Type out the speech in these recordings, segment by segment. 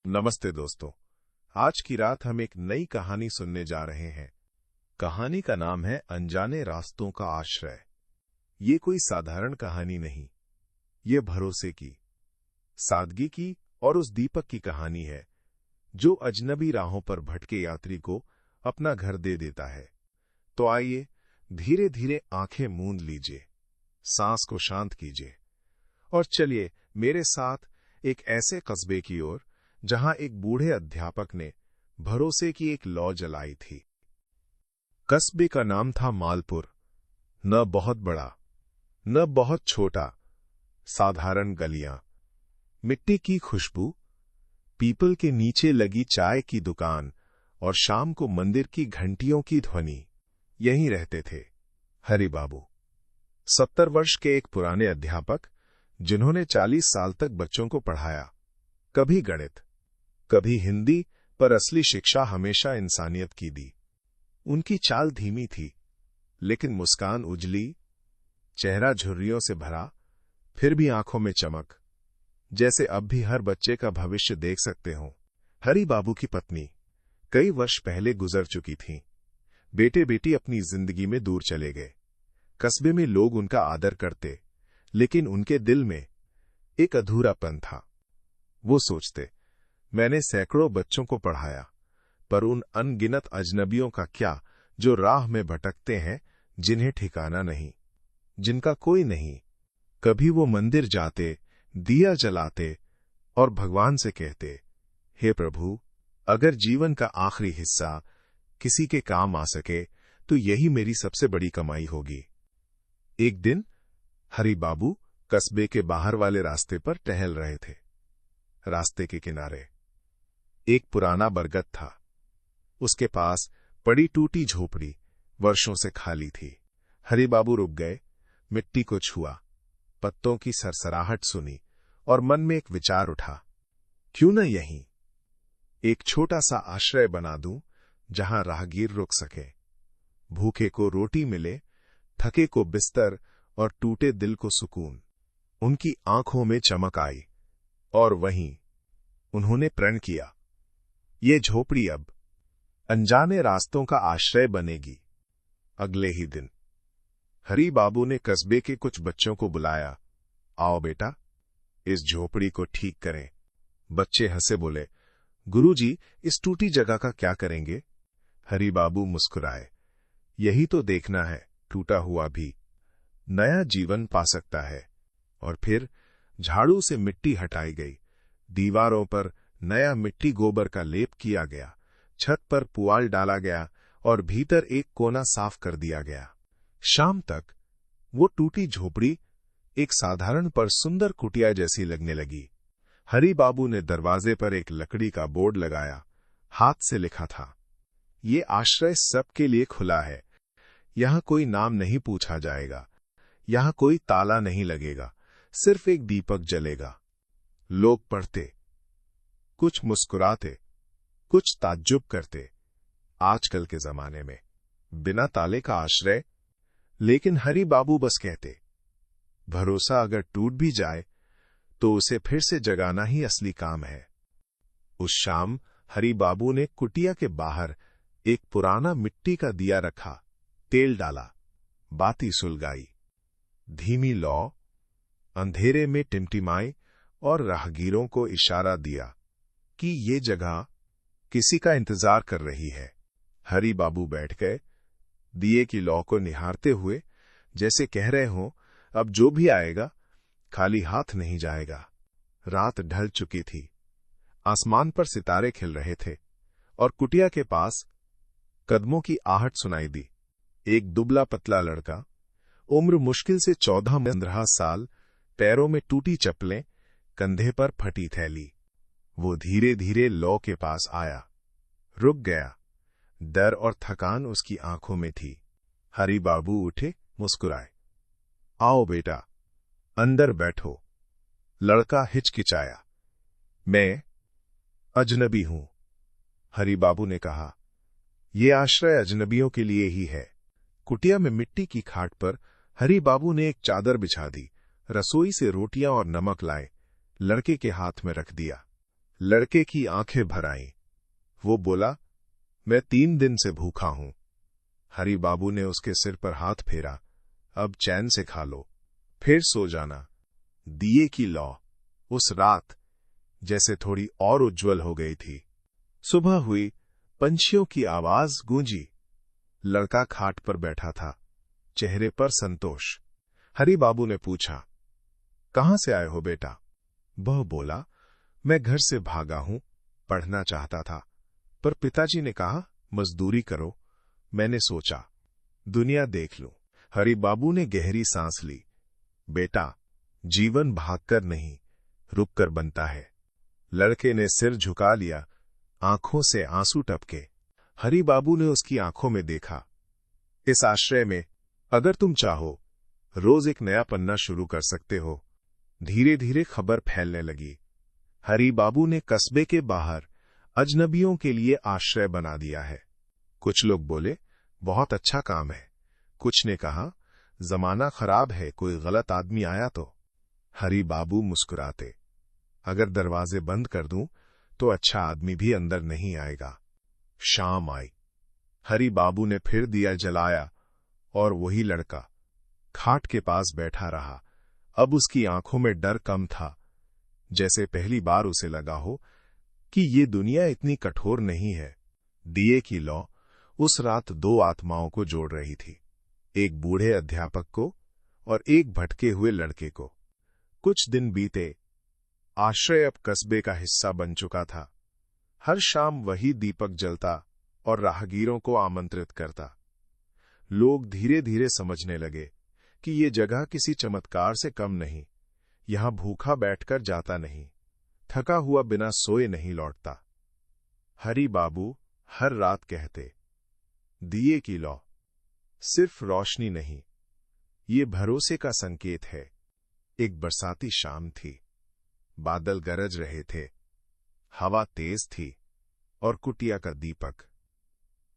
नमस्ते दोस्तों। आज की रात हम एक नई कहानी सुनने जा रहे हैं। कहानी का नाम है अनजाने रास्तों का आश्रय। ये कोई साधारण कहानी नहीं, ये भरोसे की, सादगी की और उस दीपक की कहानी है जो अजनबी राहों पर भटके यात्री को अपना घर दे देता है। तो आइए धीरे धीरे आंखें मूंद लीजिए, सांस को शांत कीजिए और चलिए मेरे साथ एक ऐसे कस्बे की ओर जहां एक बूढ़े अध्यापक ने भरोसे की एक लौ जलाई थी। कस्बे का नाम था मालपुर। न बहुत बड़ा, न बहुत छोटा, साधारण गलियां, मिट्टी की खुशबू, पीपल के नीचे लगी चाय की दुकान और शाम को मंदिर की घंटियों की ध्वनि। यहीं रहते थे हरि बाबू, 70 वर्ष के एक पुराने अध्यापक जिन्होंने 40 साल तक बच्चों को पढ़ाया। कभी गणित, कभी हिंदी, पर असली शिक्षा हमेशा इंसानियत की दी। उनकी चाल धीमी थी, लेकिन मुस्कान उजली, चेहरा झुर्रियों से भरा, फिर भी आंखों में चमक, जैसे अब भी हर बच्चे का भविष्य देख सकते हों। हरि बाबू की पत्नी कई वर्ष पहले गुजर चुकी थीं। बेटे बेटी अपनी जिंदगी में दूर चले गए। कस्बे में लोग उनका आदर करते, लेकिन उनके दिल में एक अधूरापन था। वो सोचते, मैंने सैकड़ों बच्चों को पढ़ाया, पर उन अनगिनत अजनबियों का क्या जो राह में भटकते हैं, जिन्हें ठिकाना नहीं, जिनका कोई नहीं। कभी वो मंदिर जाते, दिया जलाते और भगवान से कहते, हे प्रभु, अगर जीवन का आखिरी हिस्सा किसी के काम आ सके तो यही मेरी सबसे बड़ी कमाई होगी। एक दिन हरि बाबू कस्बे के बाहर वाले रास्ते पर टहल रहे थे। रास्ते के किनारे एक पुराना बरगद था। उसके पास पड़ी टूटी झोपड़ी वर्षों से खाली थी। हरि बाबू रुक गए, मिट्टी को छुआ, पत्तों की सरसराहट सुनी और मन में एक विचार उठा, क्यों न यहीं एक छोटा सा आश्रय बना दूं, जहां राहगीर रुक सके, भूखे को रोटी मिले, थके को बिस्तर और टूटे दिल को सुकून। उनकी आंखों में चमक आई और वहीं उन्होंने प्रण किया, ये झोपड़ी अब अनजाने रास्तों का आश्रय बनेगी। अगले ही दिन हरि बाबू ने कस्बे के कुछ बच्चों को बुलाया। आओ बेटा, इस झोपड़ी को ठीक करें। बच्चे हंसे बोले, गुरुजी, इस टूटी जगह का क्या करेंगे? हरि बाबू मुस्कुराए, यही तो देखना है, टूटा हुआ भी नया जीवन पा सकता है। और फिर झाड़ू से मिट्टी हटाई गई, दीवारों पर नया मिट्टी गोबर का लेप किया गया, छत पर पुआल डाला गया और भीतर एक कोना साफ कर दिया गया। शाम तक वो टूटी झोपड़ी एक साधारण पर सुंदर कुटिया जैसी लगने लगी। हरि बाबू ने दरवाजे पर एक लकड़ी का बोर्ड लगाया। हाथ से लिखा था, ये आश्रय सबके लिए खुला है। यहां कोई नाम नहीं पूछा जाएगा, यहां कोई ताला नहीं लगेगा, सिर्फ एक दीपक जलेगा। लोग पढ़ते, कुछ मुस्कुराते, कुछ ताज्जुब करते। आजकल के जमाने में बिना ताले का आश्रय। लेकिन हरि बाबू बस कहते, भरोसा अगर टूट भी जाए तो उसे फिर से जगाना ही असली काम है। उस शाम हरि बाबू ने कुटिया के बाहर एक पुराना मिट्टी का दिया रखा, तेल डाला, बाती सुलगाई, धीमी लौ अंधेरे में टिमटिमाई और राहगीरों को इशारा दिया कि ये जगह किसी का इंतजार कर रही है। हरि बाबू बैठ गए, दिए की लौ को निहारते हुए, जैसे कह रहे हों, अब जो भी आएगा खाली हाथ नहीं जाएगा। रात ढल चुकी थी, आसमान पर सितारे खिल रहे थे और कुटिया के पास कदमों की आहट सुनाई दी। एक दुबला पतला लड़का, उम्र मुश्किल से 14-15 साल, पैरों में टूटी चप्पलें, कंधे पर फटी थैली। वो धीरे धीरे लौ के पास आया, रुक गया। डर और थकान उसकी आंखों में थी। हरि बाबू उठे, मुस्कुराए, आओ बेटा, अंदर बैठो। लड़का हिचकिचाया, मैं अजनबी हूं। हरि बाबू ने कहा, यह आश्रय अजनबियों के लिए ही है। कुटिया में मिट्टी की खाट पर हरि बाबू ने एक चादर बिछा दी, रसोई से रोटियां और नमक लाए, लड़के के हाथ में रख दिया। लड़के की आंखें भर आईं। वो बोला, मैं 3 दिन से भूखा हूं। हरि बाबू ने उसके सिर पर हाथ फेरा, अब चैन से खा लो, फिर सो जाना। दिए की लौ उस रात जैसे थोड़ी और उज्जवल हो गई थी। सुबह हुई, पंछियों की आवाज गूंजी। लड़का खाट पर बैठा था, चेहरे पर संतोष। हरि बाबू ने पूछा, कहां से आए हो बेटा? वह बोला, मैं घर से भागा हूं, पढ़ना चाहता था, पर पिताजी ने कहा मजदूरी करो। मैंने सोचा दुनिया देख लूं। हरि बाबू ने गहरी सांस ली। बेटा, जीवन भागकर नहीं, रुककर बनता है। लड़के ने सिर झुका लिया, आंखों से आंसू टपके। हरि बाबू ने उसकी आंखों में देखा। इस आश्रय में अगर तुम चाहो, रोज एक नया पन्ना शुरू कर सकते हो। धीरे धीरे खबर फैलने लगी। हरि बाबू ने कस्बे के बाहर अजनबियों के लिए आश्रय बना दिया है। कुछ लोग बोले, बहुत अच्छा काम है। कुछ ने कहा, जमाना खराब है, कोई गलत आदमी आया तो। हरि बाबू मुस्कुराते, अगर दरवाजे बंद कर दूं तो अच्छा आदमी भी अंदर नहीं आएगा। शाम आई। हरि बाबू ने फिर दिया जलाया और वही लड़का खाट के पास बैठा रहा। अब उसकी आंखों में डर कम था, जैसे पहली बार उसे लगा हो कि ये दुनिया इतनी कठोर नहीं है। दिए की लौ उस रात 2 आत्माओं को जोड़ रही थी, एक बूढ़े अध्यापक को और एक भटके हुए लड़के को। कुछ दिन बीते, आश्रय अब कस्बे का हिस्सा बन चुका था। हर शाम वही दीपक जलता और राहगीरों को आमंत्रित करता। लोग धीरे धीरे समझने लगे कि ये जगह किसी चमत्कार से कम नहीं। यहां भूखा बैठकर जाता नहीं, थका हुआ बिना सोए नहीं लौटता। हरि बाबू हर रात कहते, दिए की लौ सिर्फ रोशनी नहीं, ये भरोसे का संकेत है। एक बरसाती शाम थी, बादल गरज रहे थे, हवा तेज थी और कुटिया का दीपक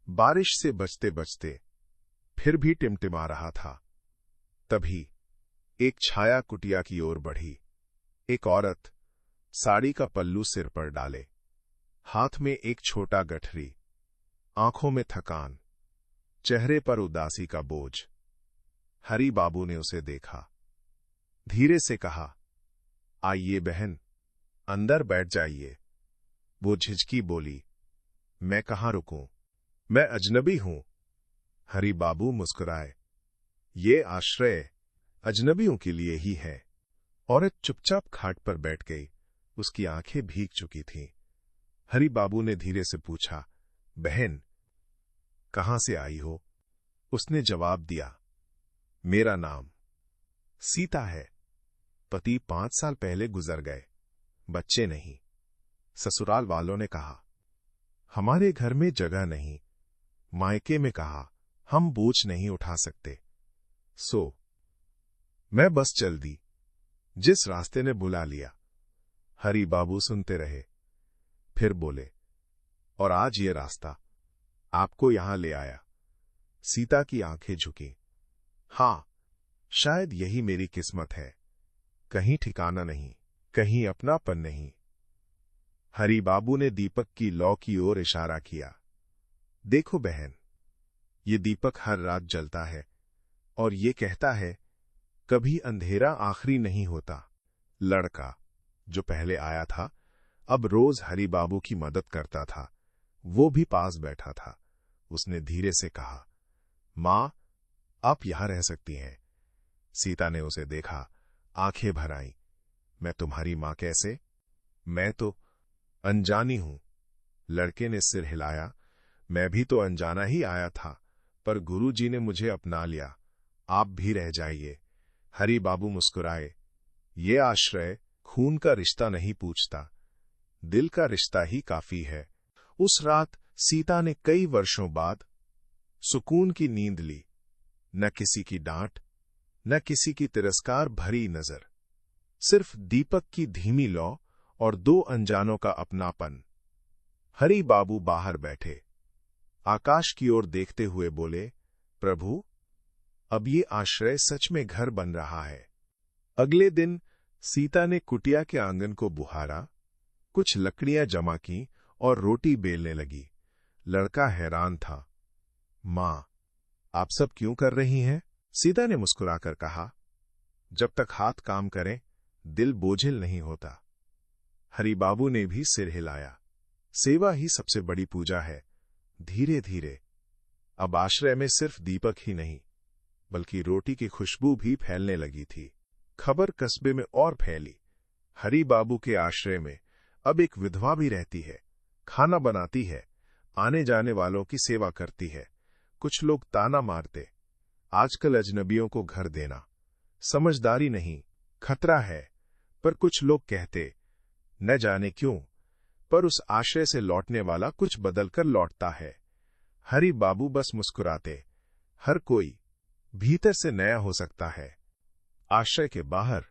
बारिश से बचते बचते फिर भी टिमटिमा रहा था। तभी एक छाया कुटिया की ओर बढ़ी। एक औरत साड़ी का पल्लू सिर पर डाले, हाथ में एक छोटा गठरी, आंखों में थकान, चेहरे पर उदासी का बोझ। हरि बाबू ने उसे देखा, धीरे से कहा, आइए बहन, अंदर बैठ जाइए। वो झिझकी बोली, मैं कहां रुकूं, मैं अजनबी हूं। हरि बाबू मुस्कुराए, ये आश्रय अजनबियों के लिए ही है। औरत चुपचाप खाट पर बैठ गई, उसकी आंखें भीग चुकी थीं। हरि बाबू ने धीरे से पूछा, बहन, कहां से आई हो? उसने जवाब दिया, मेरा नाम सीता है। पति 5 साल पहले गुजर गए, बच्चे नहीं। ससुराल वालों ने कहा, हमारे घर में जगह नहीं। मायके में कहा, हम बोझ नहीं उठा सकते। सो मैं बस चल दी, जिस रास्ते ने बुला लिया। हरि बाबू सुनते रहे, फिर बोले, और आज ये रास्ता आपको यहां ले आया। सीता की आंखें झुकी, हां, शायद यही मेरी किस्मत है। कहीं ठिकाना नहीं, कहीं अपनापन नहीं। हरि बाबू ने दीपक की लौ की ओर इशारा किया, देखो बहन, ये दीपक हर रात जलता है और ये कहता है, कभी अंधेरा आखिरी नहीं होता। लड़का जो पहले आया था, अब रोज हरि बाबू की मदद करता था। वो भी पास बैठा था। उसने धीरे से कहा, मां, आप यहां रह सकती हैं। सीता ने उसे देखा, आंखें भर आईं। मैं तुम्हारी मां कैसे? मैं तो अनजानी हूं। लड़के ने सिर हिलाया, मैं भी तो अनजाना ही आया था, पर गुरुजी ने मुझे अपना लिया। आप भी रह जाइए। हरि बाबू मुस्कुराए, ये आश्रय खून का रिश्ता नहीं पूछता, दिल का रिश्ता ही काफी है। उस रात सीता ने कई वर्षों बाद सुकून की नींद ली। न किसी की डांट, न किसी की तिरस्कार भरी नजर, सिर्फ दीपक की धीमी लौ और 2 अनजानों का अपनापन। हरि बाबू बाहर बैठे, आकाश की ओर देखते हुए बोले, प्रभु, अब ये आश्रय सच में घर बन रहा है। अगले दिन सीता ने कुटिया के आंगन को बुहारा, कुछ लकड़ियां जमा की और रोटी बेलने लगी। लड़का हैरान था। मां, आप सब क्यों कर रही हैं? सीता ने मुस्कुराकर कहा, जब तक हाथ काम करें, दिल बोझिल नहीं होता। हरि बाबू ने भी सिर हिलाया। सेवा ही सबसे बड़ी पूजा है। धीरे धीरे अब आश्रय में सिर्फ दीपक ही नहीं, बल्कि रोटी की खुशबू भी फैलने लगी थी। खबर कस्बे में और फैली। हरि बाबू के आश्रय में अब एक विधवा भी रहती है, खाना बनाती है, आने जाने वालों की सेवा करती है। कुछ लोग ताना मारते, आजकल अजनबियों को घर देना समझदारी नहीं, खतरा है। पर कुछ लोग कहते, न जाने क्यों, पर उस आश्रय से लौटने वाला कुछ बदलकर लौटता है। हरि बाबू बस मुस्कुराते। हर कोई भीतर से नया हो सकता है। आश्रय के बाहर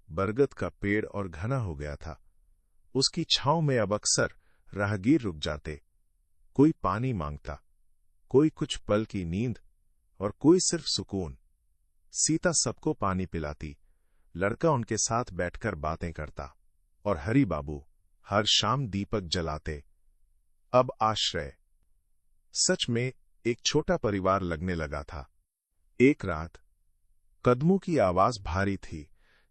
बरगद का पेड़ और घना हो गया था। उसकी छांव में अब अक्सर राहगीर रुक जाते। कोई पानी मांगता, कोई कुछ पल की नींद और कोई सिर्फ सुकून। सीता सबको पानी पिलाती, लड़का उनके साथ बैठकर बातें करता और हरि बाबू हर शाम दीपक जलाते। अब आश्रय सच में एक छोटा परिवार लगने लगा था। एक रात कदमों की आवाज भारी थी,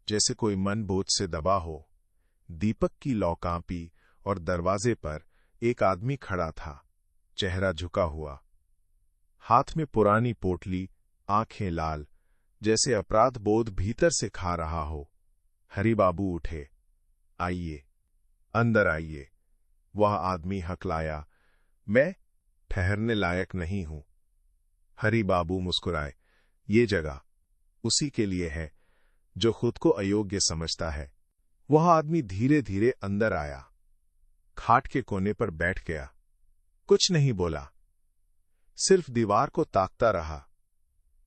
जैसे कोई मन बोझ से दबा हो। दीपक की लौ कांपी और दरवाजे पर एक आदमी खड़ा था, चेहरा झुका हुआ, हाथ में पुरानी पोटली, आंखें लाल, जैसे अपराध बोध भीतर से खा रहा हो। हरि बाबू उठे। आइए, अंदर आइए। वह आदमी हकलाया, मैं ठहरने लायक नहीं हूं। हरि बाबू मुस्कुराए। ये जगह उसी के लिए है जो खुद को अयोग्य समझता है। वह आदमी धीरे धीरे अंदर आया, खाट के कोने पर बैठ गया। कुछ नहीं बोला, सिर्फ दीवार को ताकता रहा।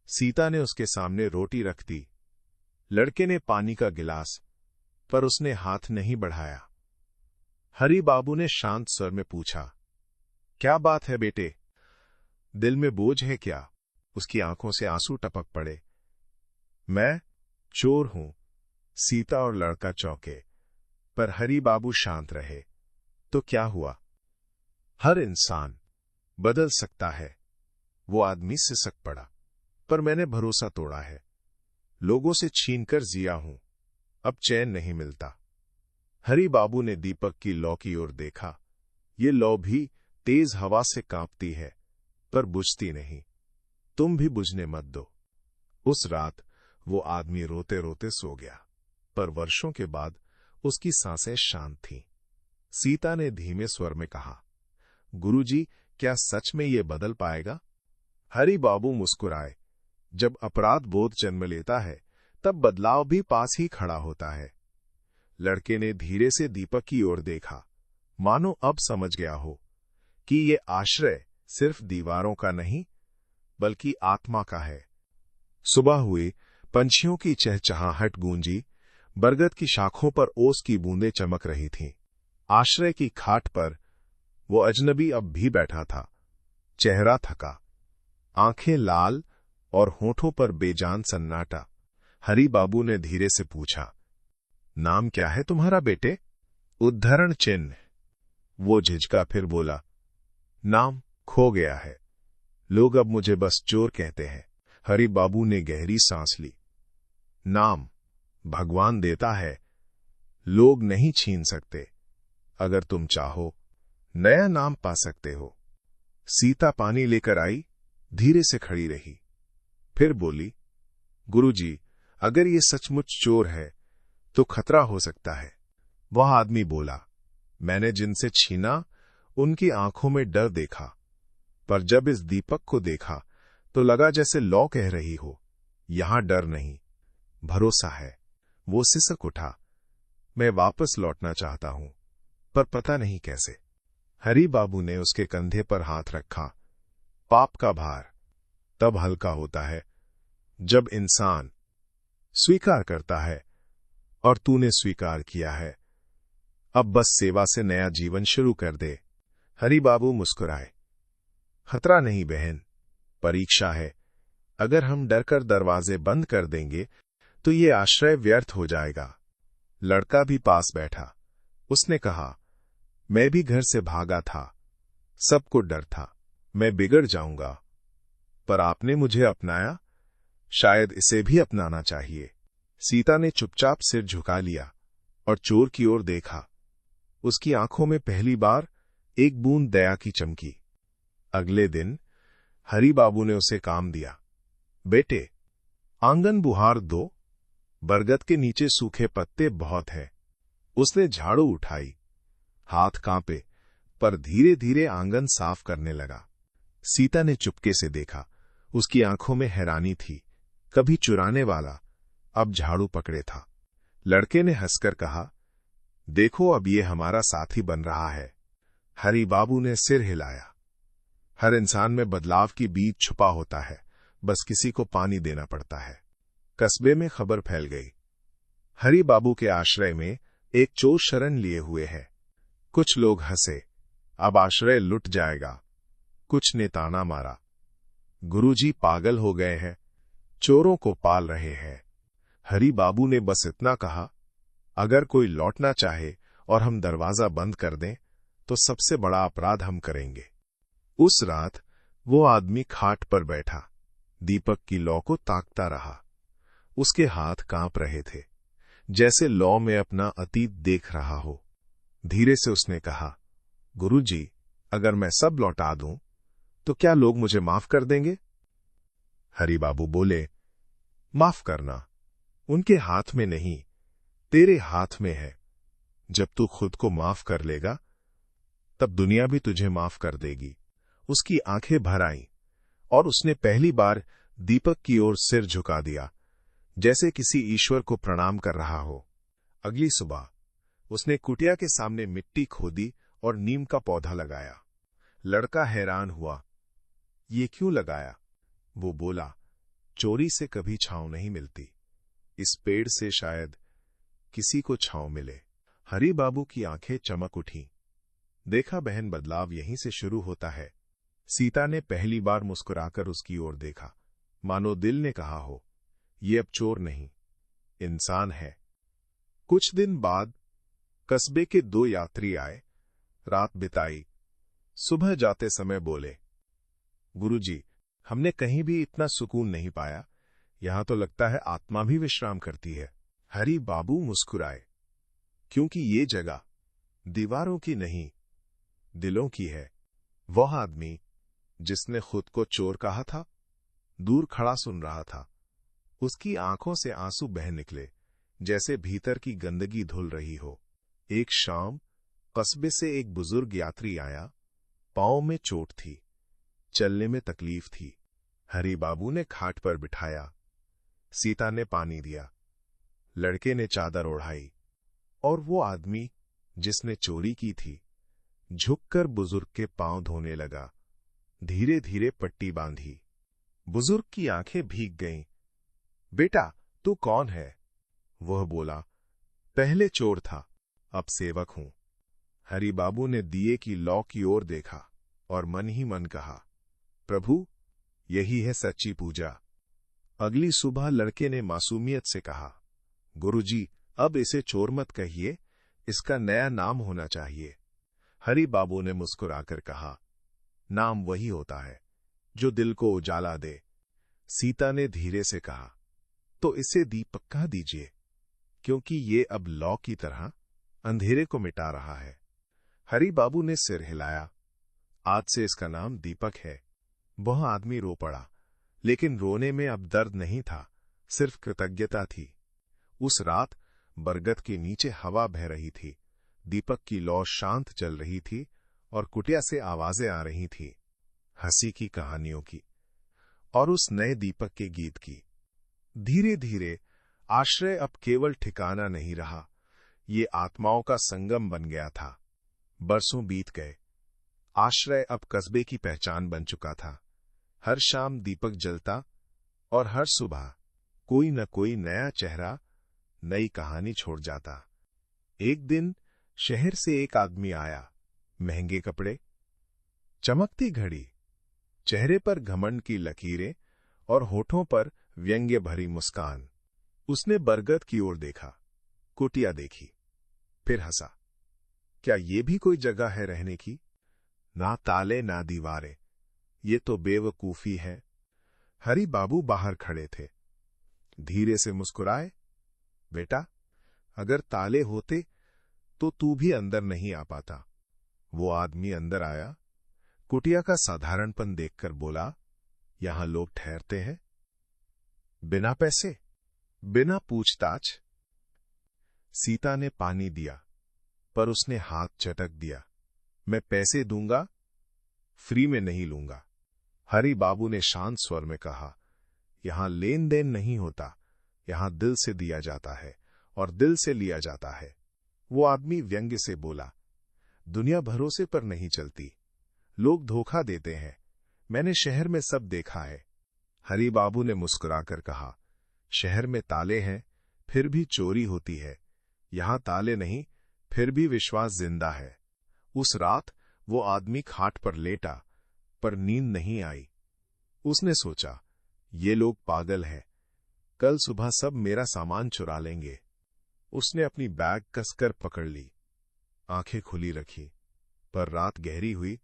सीता ने उसके सामने रोटी रख दी। लड़के ने पानी का गिलास, पर उसने हाथ नहीं बढ़ाया। हरि बाबू ने शांत स्वर में पूछा, क्या बात है बेटे? दिल में बोझ है क्या? उसकी आंखों से आंसू टपक पड़े। मैं चोर हूं। सीता और लड़का चौंके, पर हरि बाबू शांत रहे। तो क्या हुआ? हर इंसान बदल सकता है। वो आदमी सिसक पड़ा, पर मैंने भरोसा तोड़ा है। लोगों से छीनकर जिया हूं, अब चैन नहीं मिलता। हरि बाबू ने दीपक की लौ की ओर देखा। ये लौ भी तेज हवा से कांपती है, पर बुझती नहीं। तुम भी बुझने मत दो। उस रात वो आदमी रोते रोते सो गया, पर वर्षों के बाद उसकी सांसें शांत थीं। सीता ने धीमे स्वर में कहा, गुरुजी, क्या सच में ये बदल पाएगा? हरि बाबू मुस्कुराए। जब अपराध बोध जन्म लेता है, तब बदलाव भी पास ही खड़ा होता है। लड़के ने धीरे से दीपक की ओर देखा, मानो अब समझ गया हो कि ये आश्रय सिर्फ दीवारों का नहीं, बल्कि आत्मा का है। सुबह हुई, पंछियों की चहचहाहट गूंजी, बरगद की शाखों पर ओस की बूंदें चमक रही थीं। आश्रय की खाट पर वो अजनबी अब भी बैठा था, चेहरा थका, आंखें लाल और होठों पर बेजान सन्नाटा। हरि बाबू ने धीरे से पूछा, नाम क्या है तुम्हारा बेटे? उद्धरण चिन्ह। वो झिझका, फिर बोला, नाम खो गया है। लोग अब मुझे बस चोर कहते हैं। हरि बाबू ने गहरी सांस ली। नाम भगवान देता है, लोग नहीं छीन सकते। अगर तुम चाहो, नया नाम पा सकते हो। सीता पानी लेकर आई, धीरे से खड़ी रही, फिर बोली, गुरुजी, अगर ये सचमुच चोर है तो खतरा हो सकता है। वह आदमी बोला, मैंने जिनसे छीना उनकी आंखों में डर देखा, पर जब इस दीपक को देखा तो लगा जैसे लौ कह रही हो, यहां डर नहीं, भरोसा है। वो सिसक उठा, मैं वापस लौटना चाहता हूं, पर पता नहीं कैसे। हरि बाबू ने उसके कंधे पर हाथ रखा। पाप का भार तब हल्का होता है जब इंसान स्वीकार करता है, और तूने स्वीकार किया है। अब बस सेवा से नया जीवन शुरू कर दे। हरि बाबू मुस्कुराए। खतरा नहीं बहन, परीक्षा है। अगर हम डरकर दरवाजे बंद कर देंगे तो ये आश्रय व्यर्थ हो जाएगा। लड़का भी पास बैठा। उसने कहा, मैं भी घर से भागा था, सबको डर था मैं बिगड़ जाऊंगा, पर आपने मुझे अपनाया, शायद इसे भी अपनाना चाहिए। सीता ने चुपचाप सिर झुका लिया और चोर की ओर देखा। उसकी आंखों में पहली बार एक बूंद दया की चमकी। अगले दिन हरि बाबू ने उसे काम दिया। बेटे, आंगन बुहार दो, बरगद के नीचे सूखे पत्ते बहुत हैं। उसने झाड़ू उठाई, हाथ कांपे, पर धीरे धीरे आंगन साफ करने लगा। सीता ने चुपके से देखा। उसकी आंखों में हैरानी थी। कभी चुराने वाला, अब झाड़ू पकड़े था। लड़के ने हंसकर कहा, देखो अब ये हमारा साथी बन रहा है। हरि बाबू ने सिर हिलाया। हर इंसान में बदलाव की बीज छुपा होता है, बस किसी को पानी देना पड़ता है। कस्बे में खबर फैल गई, हरि बाबू के आश्रय में एक चोर शरण लिए हुए है। कुछ लोग हंसे, अब आश्रय लुट जाएगा। कुछ ने ताना मारा, गुरुजी पागल हो गए हैं, चोरों को पाल रहे हैं। हरि बाबू ने बस इतना कहा, अगर कोई लौटना चाहे और हम दरवाजा बंद कर दें तो सबसे बड़ा अपराध हम करेंगे। उस रात वो आदमी खाट पर बैठा, दीपक की लौ को ताकता रहा। उसके हाथ कांप रहे थे, जैसे लौ में अपना अतीत देख रहा हो। धीरे से उसने कहा, गुरुजी, अगर मैं सब लौटा दूं तो क्या लोग मुझे माफ कर देंगे? हरि बाबू बोले, माफ करना उनके हाथ में नहीं, तेरे हाथ में है। जब तू खुद को माफ कर लेगा, तब दुनिया भी तुझे माफ कर देगी। उसकी आंखें भर आईं और उसने पहली बार दीपक की ओर सिर झुका दिया, जैसे किसी ईश्वर को प्रणाम कर रहा हो। अगली सुबह उसने कुटिया के सामने मिट्टी खोदी और नीम का पौधा लगाया। लड़का हैरान हुआ, ये क्यों लगाया? वो बोला, चोरी से कभी छांव नहीं मिलती, इस पेड़ से शायद किसी को छांव मिले। हरि बाबू की आंखें चमक उठीं। देखा बहन, बदलाव यहीं से शुरू होता है। सीता ने पहली बार मुस्कुराकर उसकी ओर देखा, मानो दिल ने कहा हो, ये अब चोर नहीं, इंसान है। कुछ दिन बाद कस्बे के 2 यात्री आए, रात बिताई। सुबह जाते समय बोले, गुरुजी, हमने कहीं भी इतना सुकून नहीं पाया, यहां तो लगता है आत्मा भी विश्राम करती है। हरि बाबू मुस्कुराए, क्योंकि ये जगह दीवारों की नहीं, दिलों की है। वह आदमी जिसने खुद को चोर कहा था, दूर खड़ा सुन रहा था। उसकी आंखों से आंसू बह निकले, जैसे भीतर की गंदगी धुल रही हो। एक शाम कस्बे से एक बुजुर्ग यात्री आया। पांव में चोट थी, चलने में तकलीफ थी। हरि बाबू ने खाट पर बिठाया। सीता ने पानी दिया, लड़के ने चादर ओढ़ाई, और वो आदमी जिसने चोरी की थी, झुककर बुजुर्ग के पांव धोने लगा। धीरे धीरे पट्टी बांधी। बुजुर्ग की आंखें भीग गईं। बेटा, तू कौन है? वह बोला, पहले चोर था, अब सेवक हूं। हरि बाबू ने दिए की लौ की ओर देखा और मन ही मन कहा, प्रभु, यही है सच्ची पूजा। अगली सुबह लड़के ने मासूमियत से कहा, गुरुजी, अब इसे चोर मत कहिए, इसका नया नाम होना चाहिए। हरि बाबू ने मुस्कुराकर कहा, नाम वही होता है जो दिल को उजाला दे। सीता ने धीरे से कहा, तो इसे दीपक कह दीजिए, क्योंकि ये अब लौ की तरह अंधेरे को मिटा रहा है। हरि बाबू ने सिर हिलाया, आज से इसका नाम दीपक है। वह आदमी रो पड़ा, लेकिन रोने में अब दर्द नहीं था, सिर्फ कृतज्ञता थी। उस रात बरगद के नीचे हवा बह रही थी, दीपक की लौ शांत चल रही थी और कुटिया से आवाजें आ रही थी, हंसी की, कहानियों की और उस नए दीपक के गीत की। धीरे धीरे आश्रय अब केवल ठिकाना नहीं रहा, ये आत्माओं का संगम बन गया था। बरसों बीत गए, आश्रय अब कस्बे की पहचान बन चुका था। हर शाम दीपक जलता और हर सुबह कोई न कोई नया चेहरा, नई कहानी छोड़ जाता। एक दिन शहर से एक आदमी आया, महंगे कपड़े, चमकती घड़ी, चेहरे पर घमंड की लकीरें और होठों पर व्यंग्य भरी मुस्कान। उसने बरगद की ओर देखा, कुटिया देखी, फिर हंसा। क्या ये भी कोई जगह है रहने की? ना ताले ना दीवारें, ये तो बेवकूफी है। हरी बाबू बाहर खड़े थे। धीरे से मुस्कुराए। बेटा, अगर ताले होते तो तू भी अंदर नहीं आ पाता। वो आदमी अंदर आया, कुटिया का साधारणपन देखकर बोला, यहां लोग ठहरते हैं बिना पैसे, बिना पूछताछ। सीता ने पानी दिया, पर उसने हाथ चटक दिया। मैं पैसे दूंगा, फ्री में नहीं लूंगा। हरी बाबू ने शांत स्वर में कहा, यहां लेन देन नहीं होता, यहां दिल से दिया जाता है और दिल से लिया जाता है। वो आदमी व्यंग्य से बोला, दुनिया भरोसे पर नहीं चलती, लोग धोखा देते हैं। मैंने शहर में सब देखा है। हरी बाबू ने मुस्कुराकर कहा, शहर में ताले हैं, फिर भी चोरी होती है। यहां ताले नहीं, फिर भी विश्वास जिंदा है। उस रात वो आदमी खाट पर लेटा, पर नींद नहीं आई। उसने सोचा, ये लोग पागल हैं, कल सुबह सब मेरा सामान चुरा लेंगे। उसने अपनी बैग कसकर पकड़ ली, आंखें खुली रखी, पर रात गहरी हुई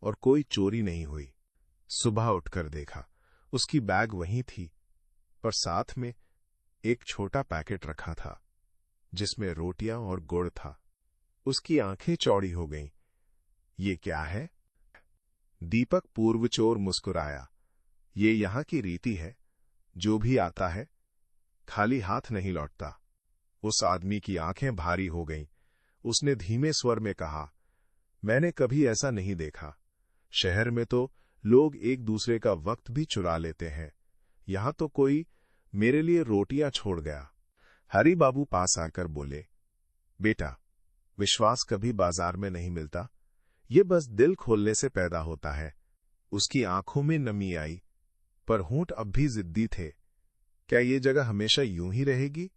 और कोई चोरी नहीं हुई। सुबह उठकर देखा, उसकी बैग वहीं थी, पर साथ में एक छोटा पैकेट रखा था, जिसमें रोटियां और गुड़ था। उसकी आंखें चौड़ी हो गईं। ये क्या है? दीपक पूर्वचोर मुस्कुराया, ये यहां की रीति है, जो भी आता है खाली हाथ नहीं लौटता। उस आदमी की आंखें भारी हो गईं। उसने धीमे स्वर में कहा, मैंने कभी ऐसा नहीं देखा। शहर में तो लोग एक दूसरे का वक्त भी चुरा लेते हैं, यहां तो कोई मेरे लिए रोटियां छोड़ गया। हरी बाबू पास आकर बोले, बेटा, विश्वास कभी बाजार में नहीं मिलता, ये बस दिल खोलने से पैदा होता है। उसकी आंखों में नमी आई, पर होंठ अब भी जिद्दी थे। क्या ये जगह हमेशा यूं ही रहेगी?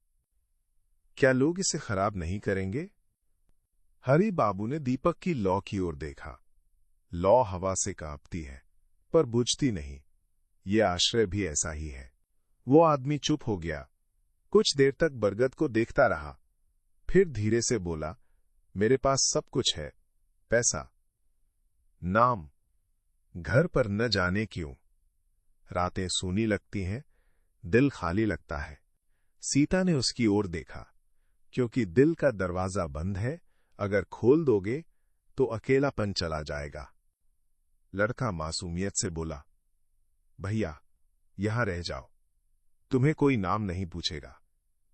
क्या लोग इसे खराब नहीं करेंगे? हरी बाबू ने दीपक की लौ की ओर देखा। लौ हवा से कांपती है, पर बुझती नहीं। ये आश्रय भी ऐसा ही है। वो आदमी चुप हो गया, कुछ देर तक बरगद को देखता रहा, फिर धीरे से बोला, मेरे पास सब कुछ है, पैसा, नाम, घर, पर न जाने क्यों रातें सूनी लगती हैं, दिल खाली लगता है। सीता ने उसकी ओर देखा, क्योंकि दिल का दरवाजा बंद है, अगर खोल दोगे तो अकेलापन चला जाएगा। लड़का मासूमियत से बोला, भैया, यहां रह जाओ, तुम्हें कोई नाम नहीं पूछेगा,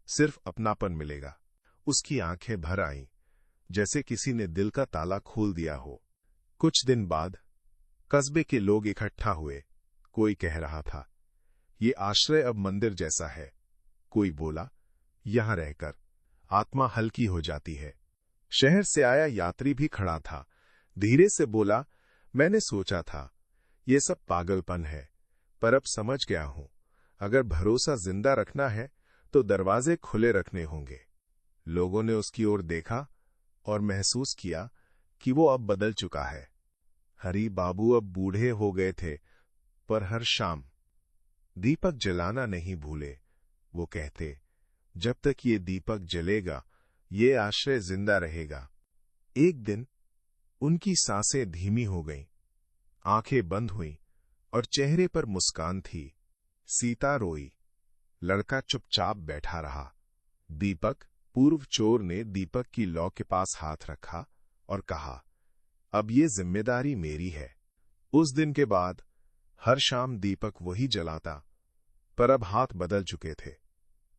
सिर्फ अपनापन मिलेगा। उसकी आंखें भर आईं, जैसे किसी ने दिल का ताला खोल दिया हो। कुछ दिन बाद कस्बे के लोग इकट्ठा हुए। कोई कह रहा था, ये आश्रय अब मंदिर जैसा है। कोई बोला, यहां रहकर आत्मा हल्की हो जाती है। शहर से आया यात्री भी खड़ा था, धीरे से बोला, मैंने सोचा था ये सब पागलपन है, पर अब समझ गया हूं, अगर भरोसा जिंदा रखना है तो दरवाजे खुले रखने होंगे। लोगों ने उसकी ओर देखा और महसूस किया कि वो अब बदल चुका है। हरी बाबू अब बूढ़े हो गए थे, पर हर शाम दीपक जलाना नहीं भूले। वो कहते, जब तक ये दीपक जलेगा, ये आश्रय जिंदा रहेगा। एक दिन उनकी सांसें धीमी हो गईं, आंखें बंद हुईं और चेहरे पर मुस्कान थी। सीता रोई, लड़का चुपचाप बैठा रहा। दीपक पूर्व चोर ने दीपक की लौ के पास हाथ रखा और कहा, अब ये जिम्मेदारी मेरी है। उस दिन के बाद हर शाम दीपक वही जलाता, पर अब हाथ बदल चुके थे।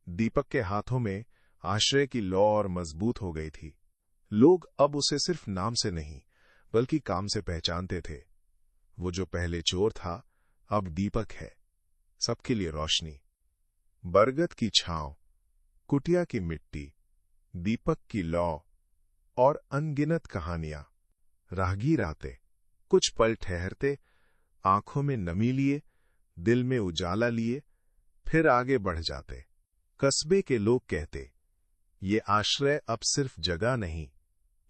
दीपक के हाथों में आश्रय की लौ और मजबूत हो गई थी। लोग अब उसे सिर्फ नाम से नहीं, बल्कि काम से पहचानते थे। वो जो पहले चोर था, अब दीपक है, सबके लिए रोशनी। बरगद की छांव, कुटिया की मिट्टी, दीपक की लौ और अनगिनत कहानियां। राहगीर आते, कुछ पल ठहरते, आंखों में नमी लिए, दिल में उजाला लिए, फिर आगे बढ़ जाते। कस्बे के लोग कहते, ये आश्रय अब सिर्फ जगह नहीं,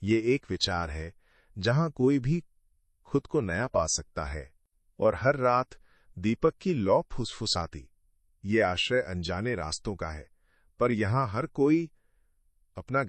ये एक विचार है जहां कोई भी खुद को नया पा सकता है। और हर रात दीपक की लौ फुसफुसाती, ये आश्रय अनजाने रास्तों का है, पर यहां हर कोई अपना